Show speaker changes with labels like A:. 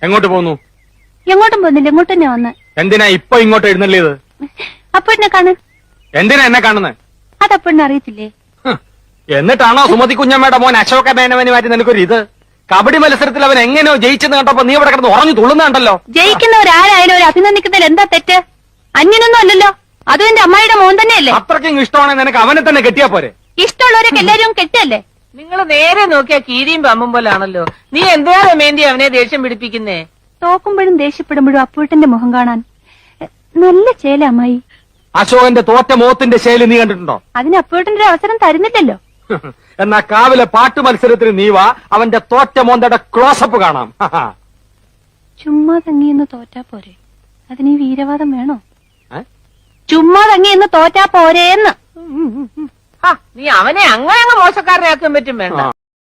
A: എങ്ങോട്ട് പോന്നു?
B: എങ്ങോട്ടും പോകുന്നില്ല, ഇങ്ങോട്ട് തന്നെ വന്ന്.
A: എന്തിനാ ഇപ്പൊ ഇങ്ങോട്ട് എഴുന്നള്ളിയത്?
B: അപ്പോഴെന്നെ കാണാൻ.
A: എന്തിനാ എന്നെ കാണുന്നത്?
B: അതപ്പോഴെന്നെ അറിയത്തില്ലേ?
A: എന്നിട്ടാണോ സുമതി കുഞ്ഞമ്മയുടെ മോൻ അശോക മേനവന് മാറ്റി നിനക്കൊരു ഇത്? കബഡി മത്സരത്തിൽ അവൻ എങ്ങനെയോ ജയിച്ചെന്ന് കണ്ടപ്പോ നീ ഇവിടെ കിടന്ന് ഉറഞ്ഞു തുള്ളുന്നുണ്ടല്ലോ.
B: ജയിക്കുന്നവരാരായാലും ഒരു അഭിനന്ദിക്കുന്നതിൽ എന്താ തെറ്റ്? അന്യനൊന്നും അല്ലല്ലോ, അതും എന്റെ അമ്മായിയുടെ മോൻ തന്നെയല്ലേ.
A: അത്രയ്ക്കും ഇഷ്ടമാണെങ്കിൽ നിനക്ക് അവനെ തന്നെ കെട്ടിയാ പോരെ?
B: ഇഷ്ടമുള്ളവരൊക്കെ എല്ലാരും കെട്ടല്ലേ?
C: നിങ്ങൾ നേരെ നോക്കിയാ കീരിയും പമ്പും പോലാണല്ലോ. നീ എന്തിനാ രമേന്തി അവനെ ദേഷ്യം പിടിപ്പിക്കുന്നേ?
B: തോക്കുമ്പോഴും ദേഷ്യപ്പെടുമ്പോഴും അപ്പൂട്ടന്റെ മുഖം കാണാൻ നല്ല ചേല അമ്മായി.
A: അശോകന്റെ തോറ്റ മോത്തിന്റെ ശൈലി നീ കണ്ടിട്ടുണ്ടോ?
B: അതിന് അപ്പൂട്ടന്റെ ഒരു അവസരം തരുന്നില്ലല്ലോ.
A: എന്നാ കാവിലെ പാട്ട് മത്സരത്തിന് നീ വാ, അവന്റെ തോറ്റ മോന്തയുടെ ക്ലോസപ്പ് കാണാം.
B: ചുമ്മാ തങ്ങിയെന്ന് തോറ്റാ പോരെ, അതിന് ഈ വീരവാദം വേണോ? ചുമ്മാ തങ്ങിയെന്ന് തോറ്റാ പോരേന്ന്.
C: നീ അവനെ അങ്ങനെ അങ്ങ് മോശക്കാരനാക്കാൻ പറ്റും വേണ്ട.